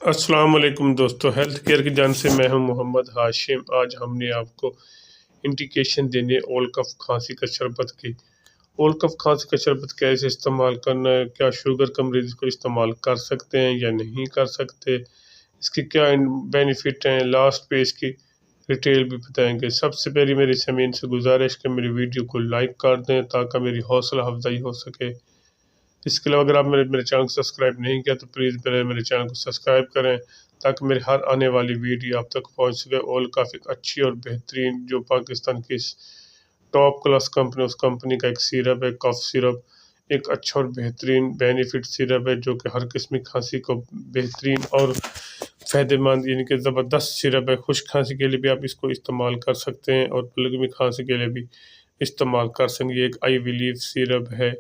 अस्सलाम वालेकुम दोस्तों, हेल्थ केयर की जान से मैं हूं मोहम्मद हाशिम। आज हमने आपको इंडिकेशन देने ओल कफ खांसी का शरबत की। ओल कफ खांसी का शरबत कैसे इस्तेमाल करना है, क्या शुगर का मरीज को इस्तेमाल कर सकते हैं या नहीं कर सकते, इसके क्या बेनिफिट हैं, लास्ट पे इसकी डिटेल भी बताएंगे। सबसे पहले मेरी ज़मीन से गुजारिश कि मेरी वीडियो को लाइक कर दें ताकि मेरी हौसला अफजाई हो सके। इसके अलावा अगर आप मेरे मेरे चैनल को सब्सक्राइब नहीं किया तो प्लीज़ पहले मेरे चैनल को सब्सक्राइब करें ताकि मेरे हर आने वाली वीडियो आप तक पहुंच सके। और काफ़ी अच्छी और बेहतरीन जो पाकिस्तान की टॉप क्लास कंपनी, उस कंपनी का एक सिरप है, कफ सिरप। एक अच्छा और बेहतरीन बेनिफिट सिरप है जो कि हर किस्म की खांसी को बेहतरीन और फ़ायदेमंद यानी कि ज़बरदस्त सिरप है। खुश्क खांसी के लिए भी आप इसको इस्तेमाल कर सकते हैं और बलगमी खांसी के लिए भी इस्तेमाल कर सकते हैं। ये एक आई विलीव सिरप है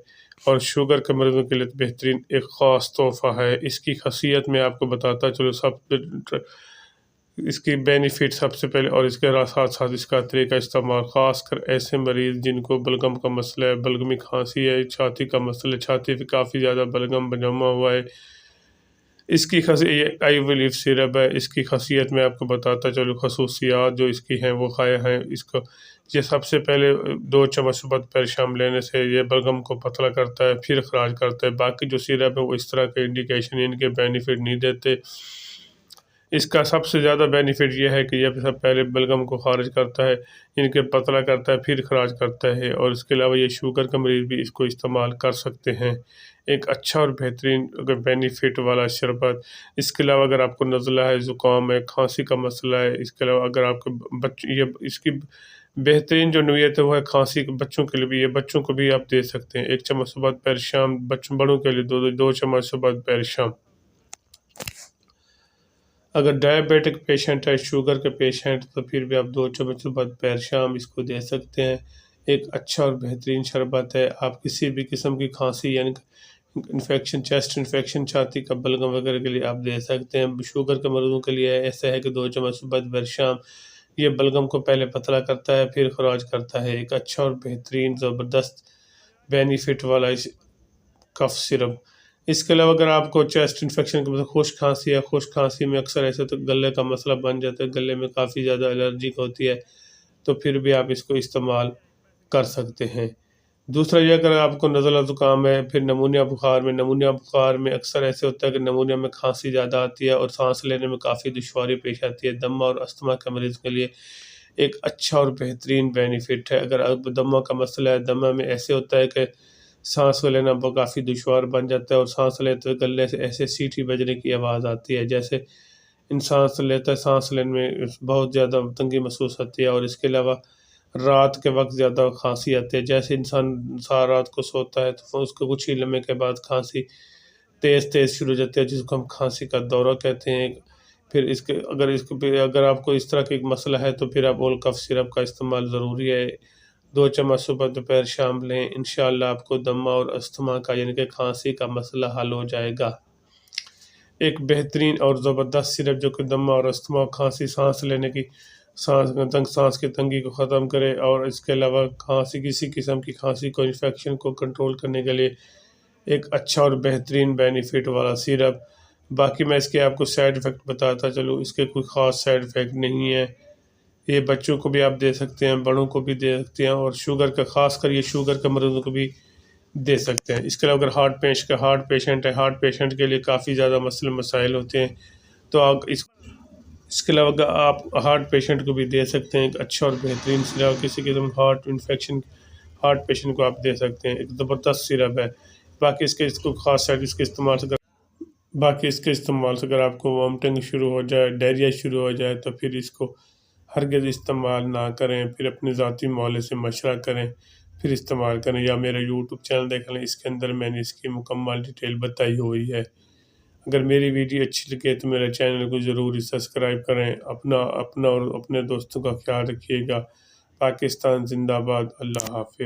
और शुगर के मरीजों के लिए बेहतरीन एक ख़ास तोहफ़ा है। इसकी खासियत मैं आपको बताता चलो, इसकी बेनिफिट सबसे पहले और इसके साथ साथ इसका तरीका इस्तेमाल, ख़ासकर ऐसे मरीज़ जिनको बलगम का मसला है, बलगमी खांसी है, छाती का मसला है, छाती पे काफ़ी ज़्यादा बलगम जमा हुआ है। इसकी आई विलीव सिरप है। इसकी खासियत मैं आपको बताता चलूँ, खसूसियात जो इसकी हैं वो खाए हैं। इसको ये सबसे पहले 2 चम्मच सुबह दोपहर शाम लेने से ये बलगम को पतला करता है, फिर ख़राज करता है। बाकी जो सिरप है वो इस तरह के इंडिकेशन, इनके बेनिफिट नहीं देते। इसका सबसे ज़्यादा बेनिफिट ये है कि यह सब पहले बलगम को खारिज करता है, इनके पतला करता है, फिर ख़राज करता है। और इसके अलावा ये शुगर का मरीज़ भी इसको इस्तेमाल कर सकते हैं। एक अच्छा और बेहतरीन अगर बेनिफिट वाला शरबत। इसके अलावा अगर आपको नज़ला है, ज़ुकाम है, खांसी का मसला है, इसके अलावा अगर आपके बच्चे, ये इसकी बेहतरीन जो नौयत है वो है खांसी के बच्चों के लिए भी, ये बच्चों को भी आप दे सकते हैं। 1 चम्मच सुबह दोपहर शाम, बच्चों बड़ों के लिए 2 चम्मच सुबह दोपहर शाम। अगर डायबिटिक पेशेंट है, शुगर के पेशेंट, तो फिर भी आप 2 चम्मच सुबह दोपहर शाम इसको दे सकते हैं। एक अच्छा और बेहतरीन शरबत है। आप किसी भी किस्म की खांसी यानी इन्फेक्शन, चेस्ट इन्फेक्शन, छाती का बलगम वगैरह के लिए आप दे सकते हैं। शुगर के मरीजों के लिए ऐसा है कि 2 चम्मच सुबह दोपहर शाम, ये बलगम को पहले पतला करता है फिर ख़राज करता है। एक अच्छा और बेहतरीन ज़बरदस्त बेनिफिट वाला इस कफ सिरप। इसके अलावा अगर आपको चेस्ट इन्फेक्शन की मतलब खुश्क खांसी है, खुश्क खांसी में अक्सर ऐसे तो गले का मसला बन जाता है, गले में काफ़ी ज़्यादा एलर्जिक होती है, तो फिर भी आप इसको इस्तेमाल कर सकते हैं। दूसरा ये, अगर आपको नज़ला ज़ुकाम है, फिर नमूनिया बुखार में अक्सर ऐसे होता है कि नमूनिया में खांसी ज़्यादा आती है और सांस लेने में काफ़ी दुश्वारी पेश आती है। दमा और अस्थमा के मरीज़ के लिए एक अच्छा और बेहतरीन बेनिफिट है। अगर आपको दमा का मसला है, दमा में ऐसे होता है कि सांस को लेना वो काफ़ी दुश्वार बन जाता है और सांस लेते हुए गले से ऐसे सीटी बजने की आवाज़ आती है, जैसे इंसान लेता है, सांस लेने में बहुत ज़्यादा तंगी महसूस होती है। और इसके अलावा रात के वक्त ज़्यादा खांसी आती है, जैसे इंसान सारा रात को सोता है तो उसको कुछ ही लम्हे के बाद खांसी तेज़ तेज़ शुरू हो जाती है, जिसको हम खांसी का दौरा कहते हैं। फिर अगर आपको इस तरह का एक मसला है तो फिर आप ओल कफ सिरप का इस्तेमाल ज़रूरी है। 2 चम्मच सुबह दोपहर शाम लें, इंशाअल्लाह आपको दमा और अस्थमा का यानी कि खांसी का मसला हल हो जाएगा। एक बेहतरीन और ज़बरदस्त सिरप जो कि दमा और अस्थमा और खांसी, सांस लेने की सांस की तंगी को ख़त्म करे और इसके अलावा खांसी, किसी किस्म की खांसी को, इन्फेक्शन को कंट्रोल करने के लिए एक अच्छा और बेहतरीन बेनिफिट वाला सिरप। बाकी मैं इसके आपको साइड इफ़ेक्ट बताता चलूँ, इसके कोई ख़ास साइड इफ़ेक्ट नहीं है। ये बच्चों को भी आप दे सकते हैं, बड़ों को भी दे सकते हैं और ख़ासकर ये शुगर के मरीजों को भी दे सकते हैं। इसके अलावा अगर हार्ट पेशेंट है, हार्ट पेशेंट के लिए काफ़ी ज़्यादा मसले मसाइल होते हैं, तो आप इसके अलावा अगर आप हार्ट पेशेंट को भी दे सकते हैं। एक अच्छा और बेहतरीन सिरप, किसी किस्म हार्ट इन्फेक्शन हार्ट पेशेंट को आप दे सकते हैं। एक ज़बरदस्त सिरप है। बाकी इसको ख़ास साइड इसके इस्तेमाल से अगर आपको वॉमिटिंग शुरू हो जाए, डायरिया शुरू हो जाए, तो फिर इसको हरगिज़ इस्तेमाल ना करें। फिर अपने ज़ाती मौले से मशवरा करें, फिर इस्तेमाल करें, या मेरा यूट्यूब चैनल देख लें, इसके अंदर मैंने इसकी मुकम्मल डिटेल बताई हुई है। अगर मेरी वीडियो अच्छी लगे तो मेरे चैनल को ज़रूर सब्सक्राइब करें। अपना और अपने दोस्तों का ख्याल रखिएगा। पाकिस्तान जिंदाबाद। अल्लाह हाफिज़।